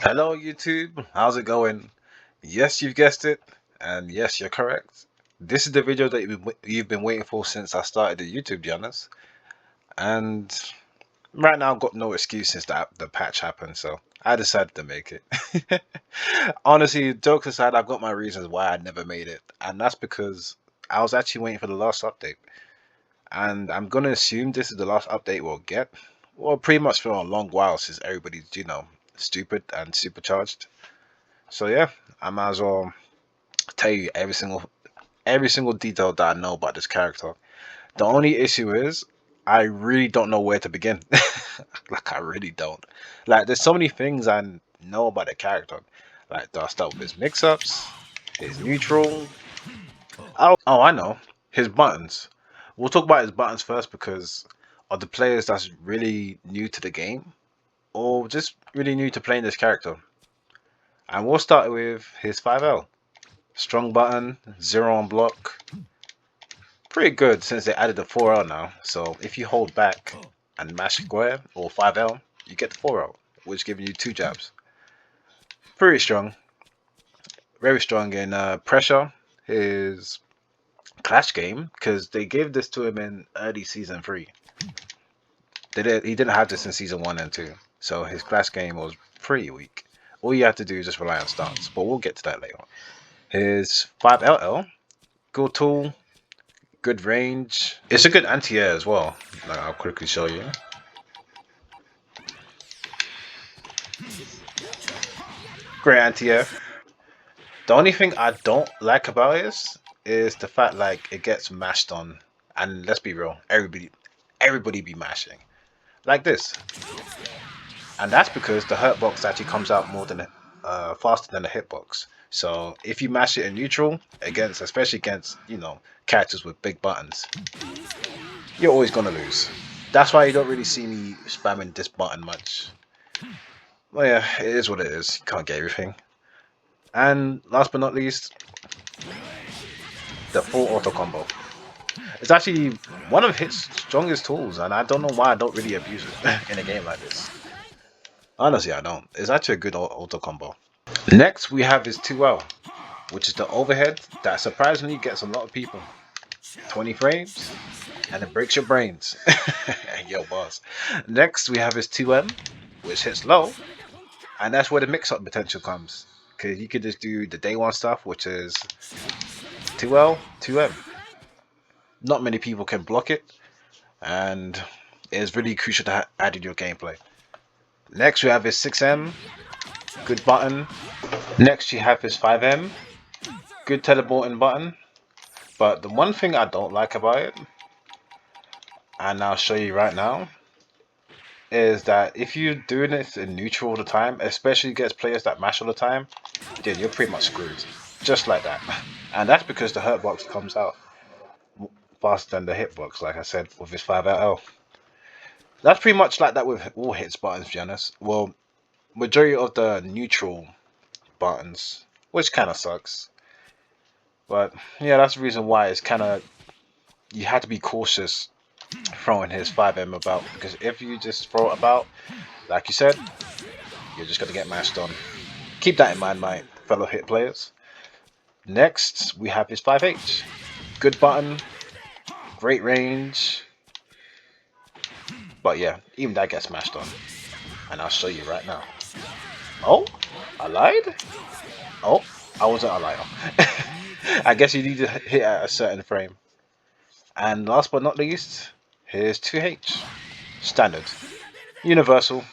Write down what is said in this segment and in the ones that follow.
Hello YouTube, how's it going? Yes, you've guessed it, and yes, you're correct. This is the video that you've been waiting for since I started the YouTube, to be honest. And right now I've got no excuse since the patch happened, so I decided to make it. Honestly, jokes aside, I've got my reasons why I never made it, and that's because I was actually waiting for the last update. And I'm gonna assume this is the last update we'll get. Well, pretty much for a long while since everybody's, stupid and supercharged. So yeah, I might as well tell you every single detail that I know about this character. The only issue is I really don't know where to begin. Like I really don't. Like there's so many things I know about the character. Like do I start with his mix-ups, his neutral? Oh, I know. His buttons. We'll talk about his buttons first because of the players that's really new to the game or just really new to playing this character. And we'll start with his 5L. Strong button, 0 on block. Pretty good since they added the 4L now. So if you hold back and mash square or 5L, you get the 4L, which giving you 2 jabs. Pretty strong. Very strong in pressure. His clash game, because they gave this to him in early season 3. He didn't have this in season 1 and 2. So his clash game was pretty weak. All you have to do is just rely on stance, but we'll get to that later. His 5LL, good tool, good range. It's a good anti-air as well. Like, I'll quickly show you. Great anti-air. The only thing I don't like about it is the fact like it gets mashed on, and let's be real, everybody be mashing like this, and that's because the hurt box actually comes out more than faster than the hitbox. So if you mash it in neutral against, especially against characters with big buttons, you're always gonna lose. That's why you don't really see me spamming this button much. Well, yeah, it is what it is. You can't get everything. And last but not least, the full auto combo. It's actually one of his strongest tools, and I don't know why I don't really abuse it in a game like this. Honestly, I don't. It's actually a good auto combo. Next, we have his 2L, which is the overhead that surprisingly gets a lot of people. 20 frames, and it breaks your brains. Yo, boss. Next, we have his 2M, which hits low, and that's where the mix-up potential comes. Because you could just do the day 1 stuff, which is 2L, 2M. Not many people can block it, and it's really crucial to add in your gameplay. Next, we have his 6M, good button. Next, you have his 5M, good teleporting button. But the one thing I don't like about it, and I'll show you right now, is that if you're doing this in neutral all the time, especially against players that mash all the time, then you're pretty much screwed. Just like that. And that's because the hurt box comes out faster than the hitbox, like I said, with his 5LL. That's pretty much like that with all hits buttons, to be honest. Well, majority of the neutral buttons, which kind of sucks. But yeah, that's the reason why it's kind of, you had to be cautious throwing his 5M about, because if you just throw it about, like you said, you're just going to get mashed on. Keep that in mind, my fellow hit players. Next, we have his 5H. Good button, great range, but yeah, even that gets mashed on. And I'll show you right now. Oh, I lied? Oh, I wasn't a liar. I guess you need to hit at a certain frame. And last but not least, here's 2H. Standard. Universal.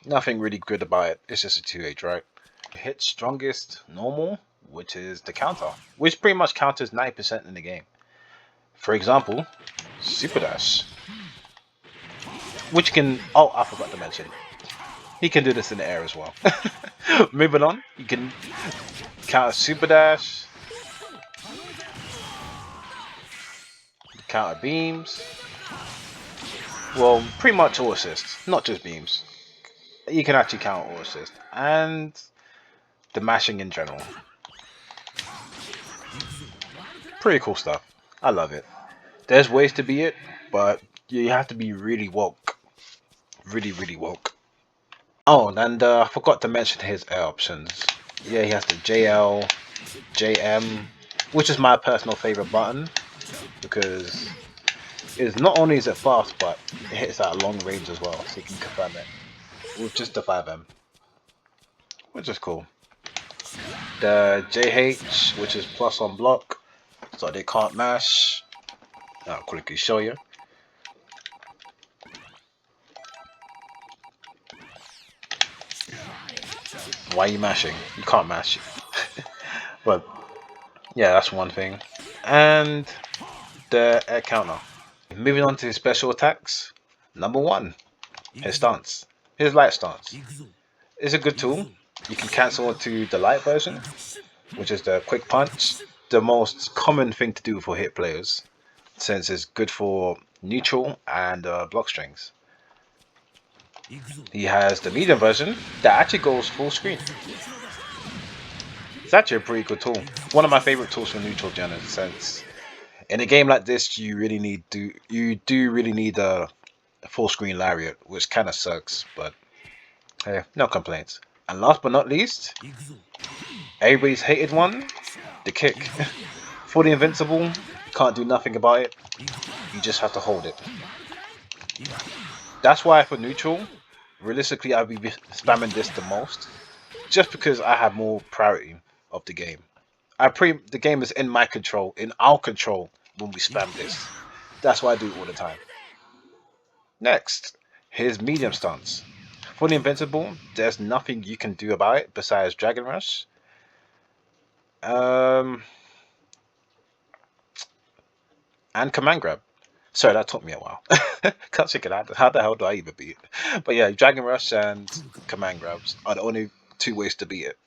Nothing really good about it. It's just a 2H, right? Hit strongest normal, which is the counter, which pretty much counters 90% in the game. For example, Super Dash, which can, oh, I forgot to mention, he can do this in the air as well. Moving on, you can counter Super Dash, counter beams, well, pretty much all assists, not just beams. You can actually counter all assists, and the mashing in general. Pretty cool stuff. I love it. There's ways to be it, but you have to be really woke. Really, really woke. Oh, and I forgot to mention his air options. Yeah, he has the JL, JM, which is my personal favorite button because it's not only is it fast, but it hits at a long range as well, so you can confirm it with just the 5M, which is cool. The JH, which is plus on block, so they can't mash. I'll quickly show you. Why are you mashing? You can't mash. But yeah, that's one thing. And the air counter. Moving on to his special attacks. Number 1, his stance. His light stance. It's a good tool. You can cancel to the light version, which is the quick punch. The most common thing to do for hit players, since it's good for neutral and block strings. He has the medium version that actually goes full screen. It's actually a pretty good tool. One of my favorite tools for neutral gen, in a sense. In a game like this, you do really need a full screen lariat, which kind of sucks, but hey, no complaints. And last but not least, everybody's hated one, the kick. Fully invincible, can't do nothing about it. You just have to hold it. That's why for neutral, realistically, I'll be spamming this the most, just because I have more priority of the game. The game is in my control, in our control when we spam this. That's why I do it all the time. Next, his medium stance. Fully invincible, there's nothing you can do about it besides Dragon Rush. And Command Grab. Sorry, that took me a while. Can't figure out how the hell do I even beat it. But yeah, Dragon Rush and Command Grabs are the only 2 ways to beat it.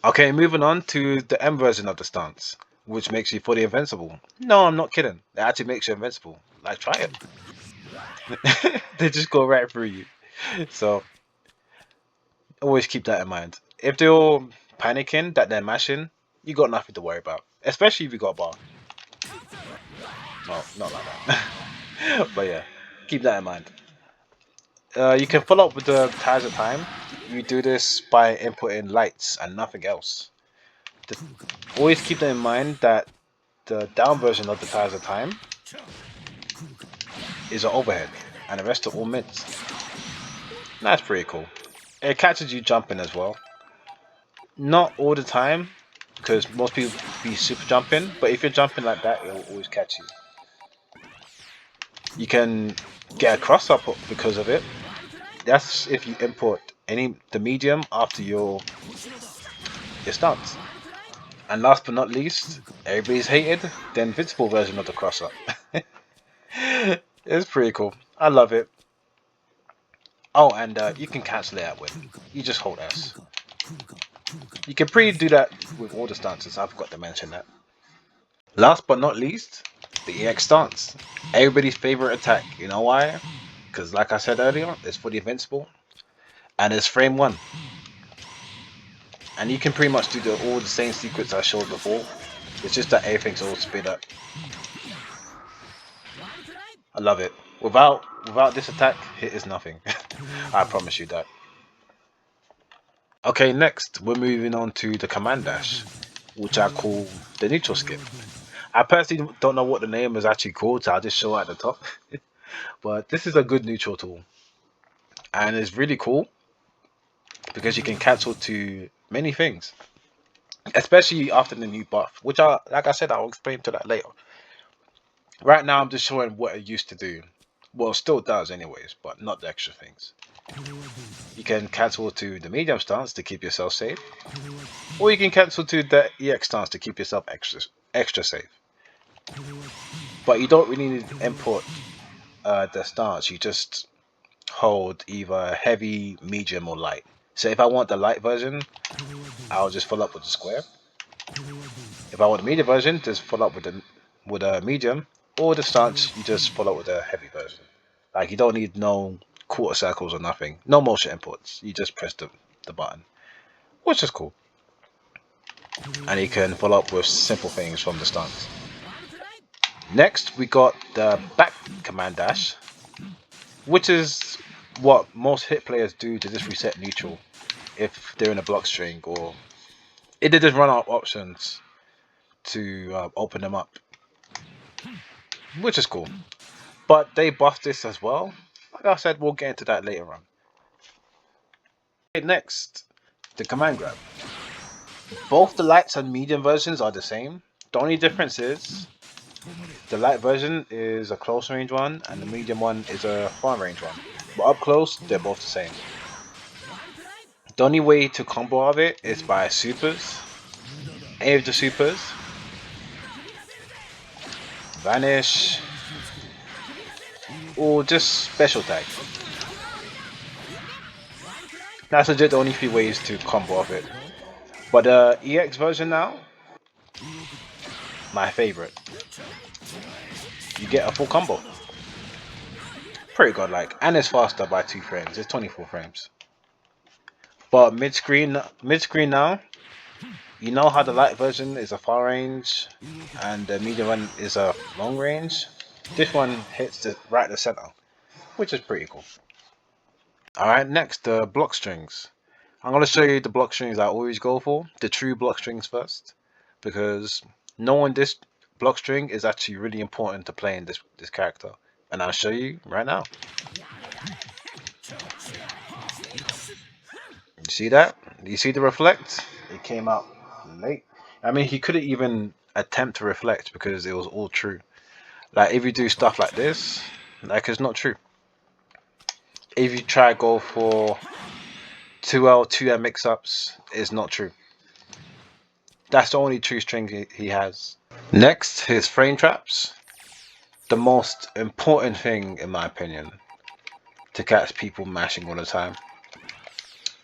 Okay, moving on to the M version of the stance, which makes you fully invincible. No, I'm not kidding. It actually makes you invincible. Like, try it. They just go right through you. So, always keep that in mind. If they're panicking that they're mashing, you got nothing to worry about. Especially if you got bar. No, not like that. But yeah, keep that in mind. You can follow up with the Ties of Time. You do this by inputting lights and nothing else. Always keep that in mind that the down version of the Ties of Time is an overhead, and the rest are all mids. That's pretty cool. It catches you jumping as well. Not all the time, because most people be super jumping, but if you're jumping like that, it will always catch you. You can get a cross up because of it. That's if you import the medium after your stance. And last but not least, everybody's hated the invincible version of the cross up. It's pretty cool. I love it. Oh, and you can cancel it out with. You just hold S. You can pretty do that with all the stances. I forgot to mention that. Last but not least, the EX stance. Everybody's favorite attack. You know why? Because like I said earlier, it's fully invincible. And it's frame 1. And you can pretty much do all the same sequence I showed before. It's just that everything's all sped up. I love it. Without this attack, hit is nothing. I promise you that. Okay, next we're moving on to the command dash, which I call the neutral skip. I personally don't know what the name is actually called, so I'll just show it at the top. But this is a good neutral tool, and it's really cool because you can cancel to many things, especially after the new buff, which like I said, I'll explain to that later. Right now, I'm just showing what it used to do. Well, it still does anyways, but not the extra things. You can cancel to the medium stance to keep yourself safe, or you can cancel to the EX stance to keep yourself extra safe. But you don't really need to import the stance. You just hold either heavy, medium, or light. So if I want the light version, I'll just follow up with the square. If I want the medium version, just follow up with a medium, or the stance, you just follow up with a heavy version. Like, you don't need no quarter circles or nothing. No motion imports. You just press the button, which is cool. And you can follow up with simple things from the stance. Next, we got the back command dash, which is what most hit players do to just reset neutral if they're in a block string, or if they just run out of options to open them up, which is cool. But they buffed this as well. Like I said, we'll get into that later on. Okay, next, the command grab. Both the lights and medium versions are the same. The only difference is the light version is a close range one and the medium one is a far range one. But up close, they're both the same. The only way to combo of it is by supers. Any of the supers. Vanish. Or just special tag. That's legit the only few ways to combo off it. But the EX version now, my favorite. You get a full combo. Pretty godlike. And it's faster by 2 frames. It's 24 frames. But mid-screen now, you know how the light version is a far range and the medium one is a long range? This one hits right the center, which is pretty cool. Alright, next, the block strings. I'm going to show you the block strings I always go for, the true block strings first, because knowing this block string is actually really important to playing this character, and I'll show you right now. You see that? You see the reflect? It came out late. I mean, he couldn't even attempt to reflect because it was all true. Like, if you do stuff like this, like, it's not true. If you try go for 2L, 2M mix-ups, it's not true. That's the only true string he has. Next, his frame traps. The most important thing, in my opinion, to catch people mashing all the time.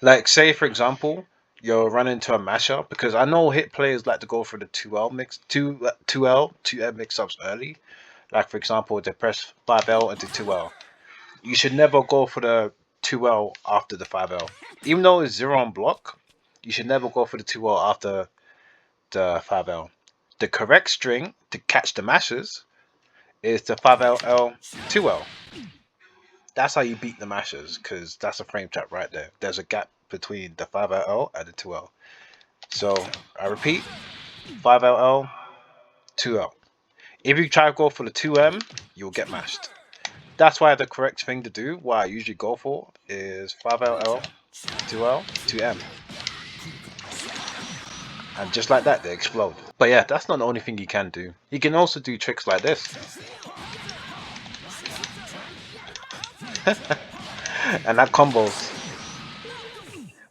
Like, say for example, you're running into a mashup, because I know hit players like to go for the 2M mix-ups early. Like for example, they press 5L into 2L. You should never go for the 2L after the 5L. Even though it's 0 on block, you should never go for the 2L after the 5L. The correct string to catch the mashes is the 5L 2L. That's how you beat the mashers, because that's a frame trap right there. There's a gap between the 5L and the 2L. So I repeat, 5L 2L. If you try to go for the 2M, you'll get mashed. That's why the correct thing to do, what I usually go for, is 5L 2L 2M. And just like that, they explode. But yeah, that's not the only thing you can do. You can also do tricks like this. And that combos.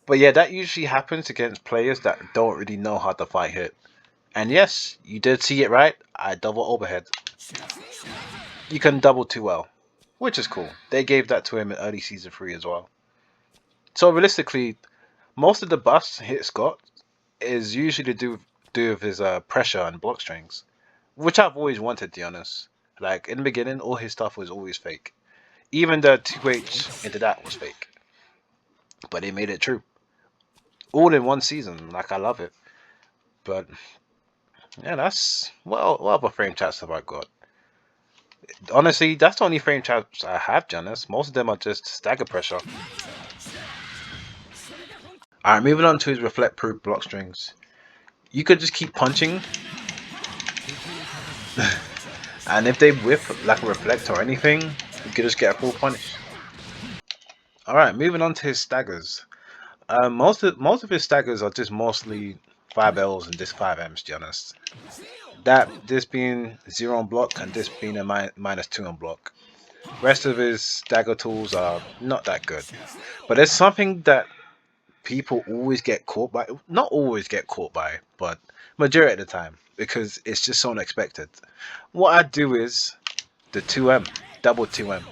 But yeah, that usually happens against players that don't really know how to fight hit. And yes, you did see it right. I double overhead. You can double 2L, which is cool. They gave that to him in early season 3 as well. So realistically, most of the buffs hit Scott is usually to do with his pressure and block strings, which I've always wanted, to be honest. Like in the beginning, all his stuff was always fake. Even the 2H into that was fake, but they made it true. All in one season. Like, I love it. But yeah, that's what other frame chats have I got? Honestly, that's the only frame chats I have, Janice. Most of them are just stagger pressure. Alright, moving on to his reflect proof block strings. You could just keep punching. And if they whip like a reflect or anything, you could just get a full punish. Alright, moving on to his staggers. Most of his staggers are just mostly 5Ls and just 5Ms, to be honest. This being 0 on block and this being a -2 on block. Rest of his stagger tools are not that good. But there's something that people always get caught by. Not always get caught by, but majority of the time. Because it's just so unexpected. What I do is the 2M. Double 2M.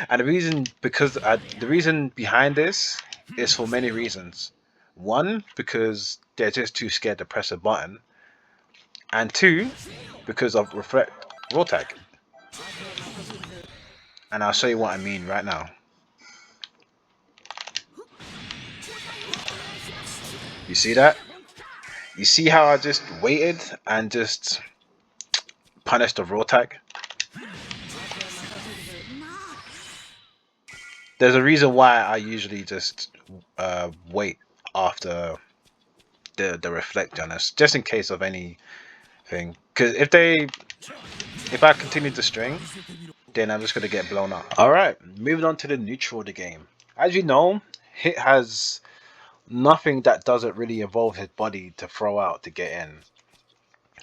And the reason behind this is for many reasons. One, because they're just too scared to press a button. And two, because of reflect raw tag. And I'll show you what I mean right now. You see that? You see how I just waited and just punished the raw tag? there's a reason why I usually just wait after the reflect on us, just in case of anything. Because if I continue the string, then I'm just gonna get blown up. All right, moving on to the neutral of the game. As you know, Hit has nothing that doesn't really involve his body to throw out to get in.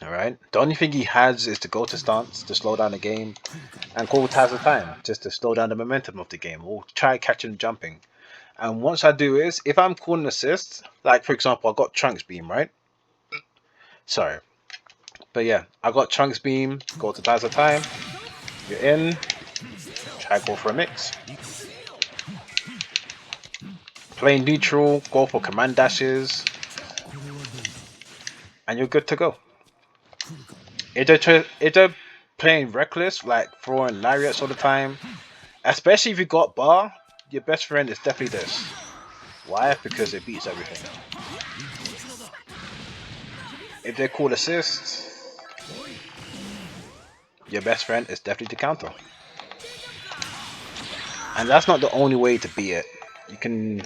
All right, the only thing he has is to go to stance to slow down the game, and call Taz of Time just to slow down the momentum of the game, or try catching jumping. And once I do is, if I'm calling assist, like for example, I got Trunks Beam, right? Sorry, but yeah, I got Trunks Beam. Go to Taz of Time. You're in. Try go for a mix. Play neutral. Go for command dashes, and you're good to go. If they're playing reckless, like throwing lariats all the time, especially if you got bar, your best friend is definitely this. Why? Because it beats everything. If they call assists, your best friend is definitely the counter. And that's not the only way to beat it. You can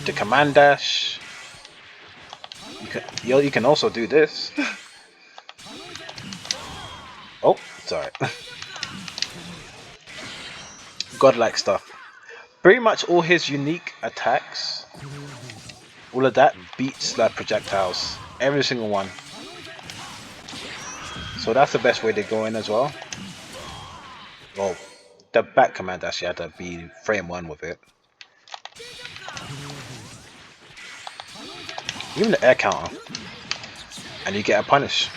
the command dash. You can also do this. Oh, sorry. Godlike stuff. Pretty much all his unique attacks, all of that beats like projectiles. Every single one. So that's the best way to go in as well. Well, the back command dash, you had to be frame 1 with it. Even the air counter. And you get a punish.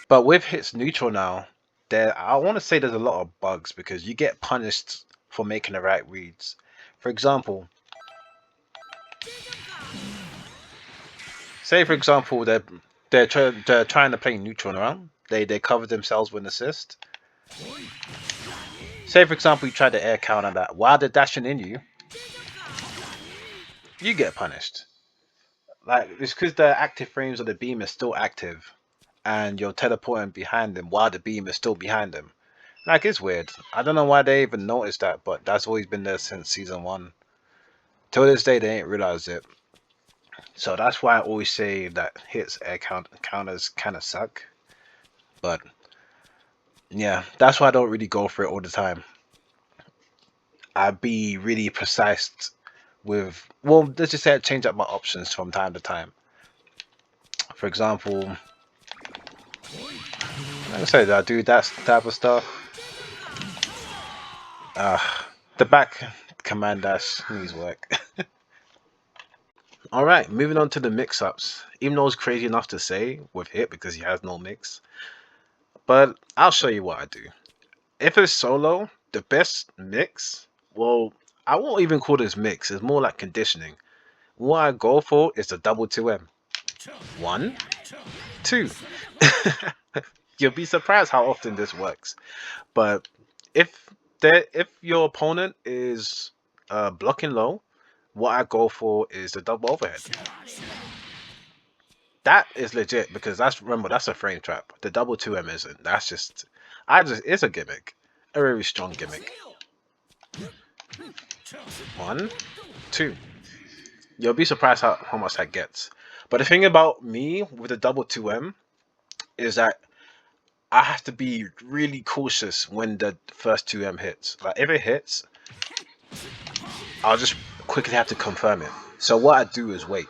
But with hits neutral now, I want to say there's a lot of bugs because you get punished for making the right reads. For example, say for example they're trying to play neutral around. They cover themselves with an assist. Say for example you try the air counter that while they're dashing in you get punished. Like it's because the active frames of the beam is still active, and you're teleporting behind them while the beam is still behind them. Like it's weird. I don't know why they even noticed that, but that's always been there since season 1. Till this day, they ain't realized it. So that's why I always say that hits air counters kind of suck. But yeah, that's why I don't really go for it all the time. I'd be really precise with, well, let's just say I change up my options from time to time. For example, like I said, I do that type of stuff. The back command dash needs work. Alright, moving on to the mix-ups. Even though it's crazy enough to say with Hit because he has no mix. But I'll show you what I do. If it's solo, the best mix, well, I won't even call this mix. It's more like conditioning. What I go for is the double 2M. 1, 2. You'll be surprised how often this works. But if your opponent is blocking low, what I go for is the double overhead. That is legit because remember that's a frame trap. The double 2M isn't. That's just it's a gimmick. A very strong gimmick. 1, 2. You'll be surprised how much that gets. But the thing about me with the double 2M is that I have to be really cautious when the first 2M hits. Like if it hits, I'll just quickly have to confirm it. So what I do is wait.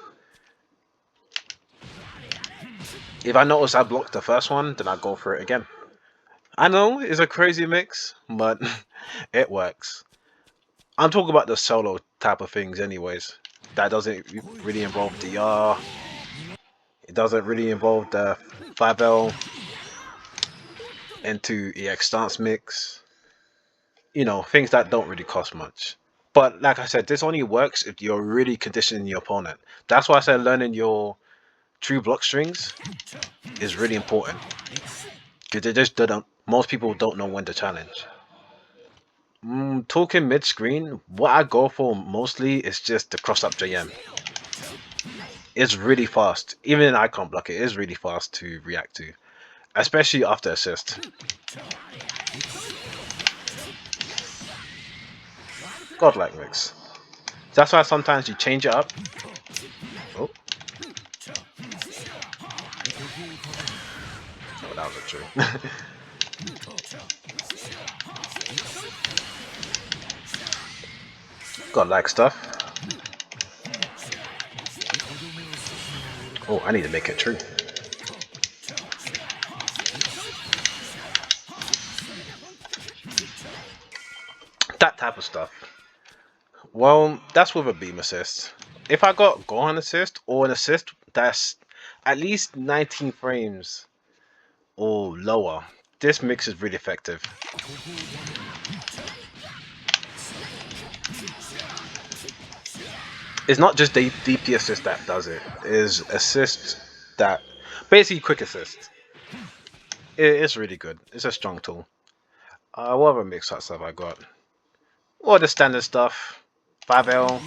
If I notice I blocked the first one, then I go for it again. I know it's a crazy mix, but it works. I'm talking about the solo type of things anyways. That doesn't really involve DR. It doesn't really involve the 5L into EX stance mix. You know, things that don't really cost much. But like I said, this only works if you're really conditioning your opponent. That's why I said learning your true block strings is really important. Because most people don't know when to challenge. Talking mid-screen, what I go for mostly is just the cross-up JM. It's really fast. Even in icon block, it is really fast to react to. Especially after assist. Godlike mix. That's why sometimes you change it up. Oh, oh that was a true. Godlike stuff. Oh, I need to make it true. That type of stuff. Well, that's with a beam assist. If I got Gohan assist or an assist that's at least 19 frames or lower, this mix is really effective. It's not just the DP assist that does it. It's assist that basically quick assist. It's really good. It's a strong tool. What other mix ups have I got? Well, the standard stuff. 5L,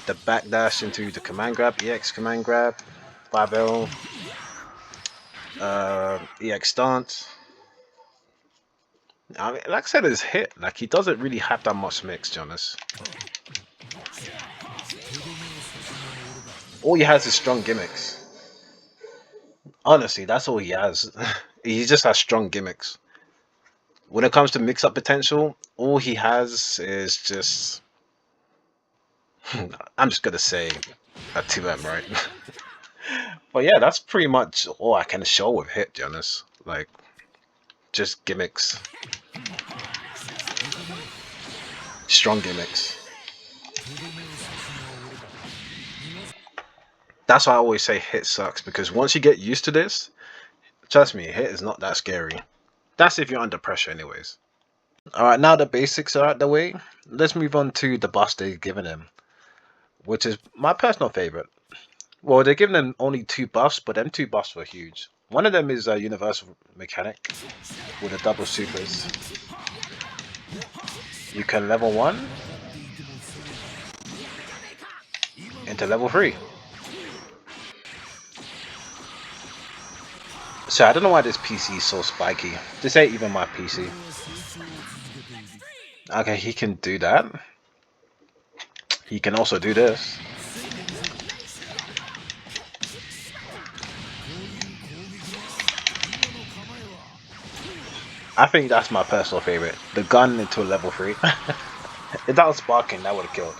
the backdash into the command grab, EX command grab, 5L, EX stance. I mean, like I said, it's hit. Like he doesn't really have that much mix, Jonas. All he has is strong gimmicks. Honestly, that's all he has. He just has strong gimmicks. When it comes to mix-up potential, all he has is just... I'm just gonna say a 2M, right? But yeah, that's pretty much all I can show with Hit, Jonas. Like, just gimmicks. Strong gimmicks. That's why I always say Hit sucks, because once you get used to this, trust me, Hit is not that scary. That's if you're under pressure anyways. Alright, now the basics are out the way, let's move on to the buffs they've given him, which is my personal favorite. Well, they're giving him only 2 buffs, but them 2 buffs were huge. One of them is a universal mechanic with a double supers. You can level 1 into level 3. So I don't know why this PC is so spiky. This ain't even my PC. Okay, he can do that. He can also do this. I think that's my personal favorite. The gun into a level 3. If that was sparking, that would have killed.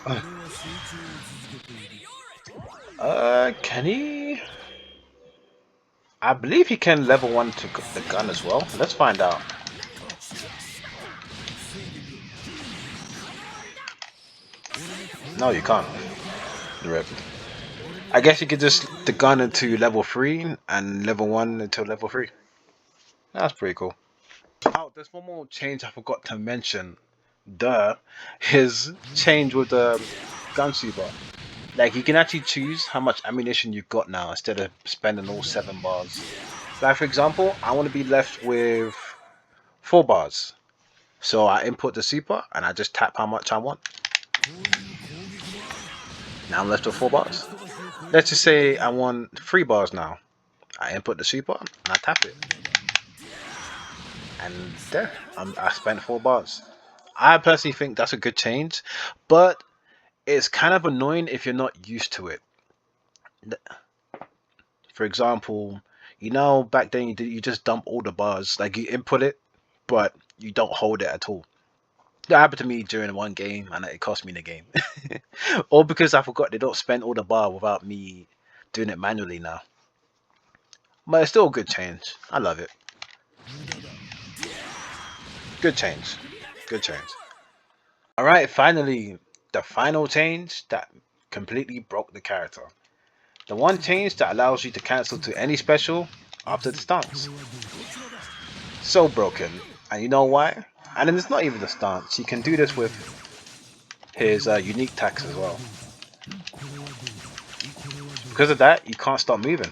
Can he? I believe he can level 1 to the gun as well. Let's find out. No, you can't. Rip. I guess you could just the gun into level 3 and level 1 into level 3. That's pretty cool. Oh, there's one more change I forgot to mention. His change with the gun super. Like you can actually choose how much ammunition you've got now instead of spending all 7 bars. Like for example, I want to be left with 4 bars. So I input the super and I just tap how much I want. Now I'm left with 4 bars. Let's just say I want 3 bars now. I input the super and I tap it. And there, I spent 4 bars. I personally think that's a good change, but it's kind of annoying if you're not used to it. For example, back then you just dump all the bars, like you input it, but you don't hold it at all. That happened to me during one game, and it cost me the game. Or because I forgot they don't spend all the bar without me doing it manually now. But it's still a good change. I love it. Good change. Good change. Alright, finally, the final change that completely broke the character. The one change that allows you to cancel to any special after the stance. So broken. And you know why? And then it's not even the stance. You can do this with his unique tax as well. Because of that, you can't stop moving.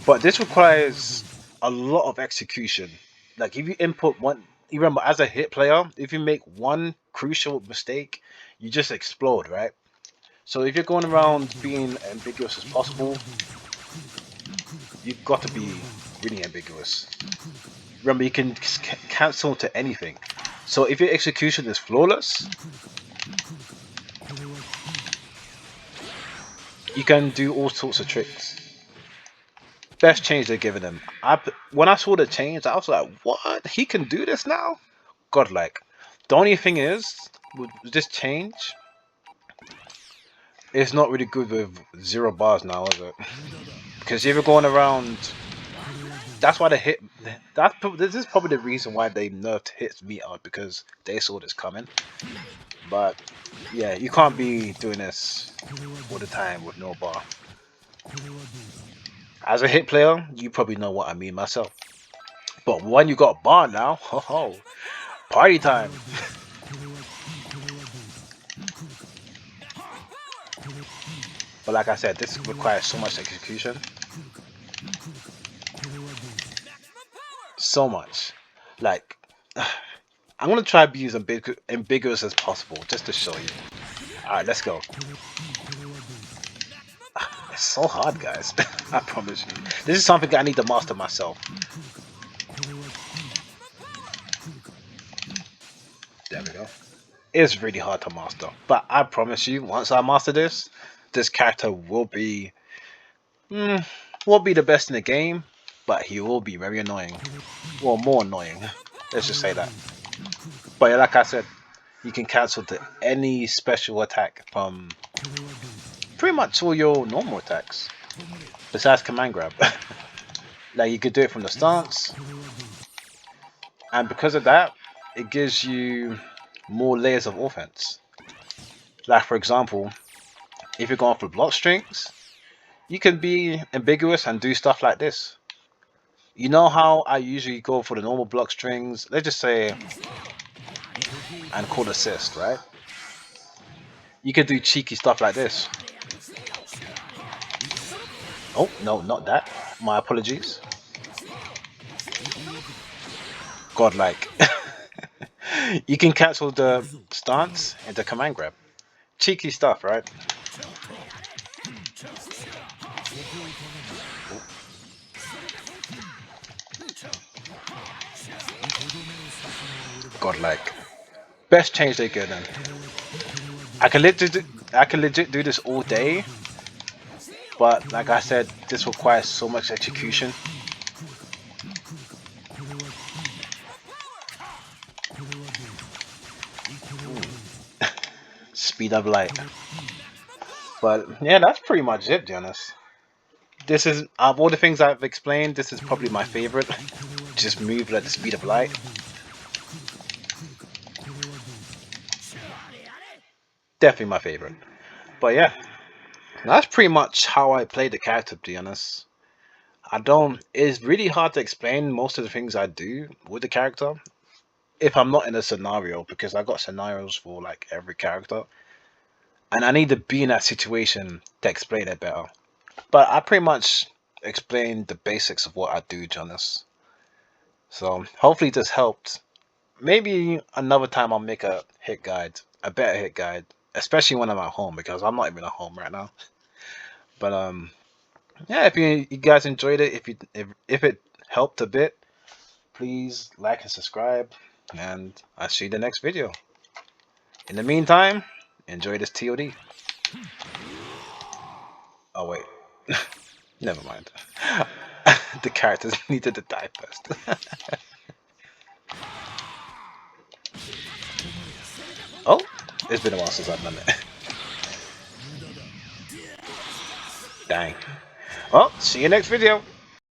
But this requires a lot of execution. Like if you input one, you remember as a hit player, if you make one crucial mistake, you just explode, right? So if you're going around being ambiguous as possible, you've got to be really ambiguous. Remember, you can cancel to anything. So if your execution is flawless, you can do all sorts of tricks. Best change they're giving him. When I saw the change, I was like, what? He can do this now? Godlike. The only thing is, with this change, it's not really good with 0 bars now, is it? Because if you're going around, that's why they hit. This is probably the reason why they nerfed hits meter, because they saw this coming. But yeah, you can't be doing this all the time with no bar. As a hit player, you probably know what I mean myself. But when you got bar now, ho ho, party time. But like I said, this requires so much execution. So much. Like, I'm gonna try to be as ambiguous as possible just to show you. Alright, let's go. It's so hard, guys. I promise you. This is something I need to master myself. There we go. It's really hard to master. But I promise you, once I master this, this character will be... won't be the best in the game, but he will be very annoying. Well, more annoying. Let's just say that. But like I said, you can cancel any special attack from pretty much all your normal attacks, besides command grab. Like, you could do it from the stance, and because of that, it gives you more layers of offense. Like, for example, if you're going for Blockstrings, you can be ambiguous and do stuff like this. You know how I usually go for the normal Blockstrings, let's just say, and call assist, right? You can do cheeky stuff like this. Oh, no, not that. My apologies. Godlike. You can cancel the stance into command grab. Cheeky stuff, right? Godlike. Best change they get then. I can legit do this all day, but like I said, this requires so much execution. Speed of light. But yeah, that's pretty much it, to be honest. This is, of all the things I've explained, this is probably my favorite. Just move at the speed of light. Definitely my favorite. But yeah, that's pretty much how I play the character, to be honest. It's really hard to explain most of the things I do with the character if I'm not in a scenario, because I got scenarios for like every character. And I need to be in that situation to explain it better. But I pretty much explained the basics of what I do, Jonas. So hopefully this helped. Maybe another time I'll make a hit guide, a better hit guide, especially when I'm at home, because I'm not even at home right now. But yeah, if you guys enjoyed it, if it helped a bit, please like and subscribe, and I'll see you in the next video. In the meantime, enjoy this TOD. Oh wait, never mind. The characters needed to die first. Oh, it's been a while since I've done it. Dang. Well, see you next video.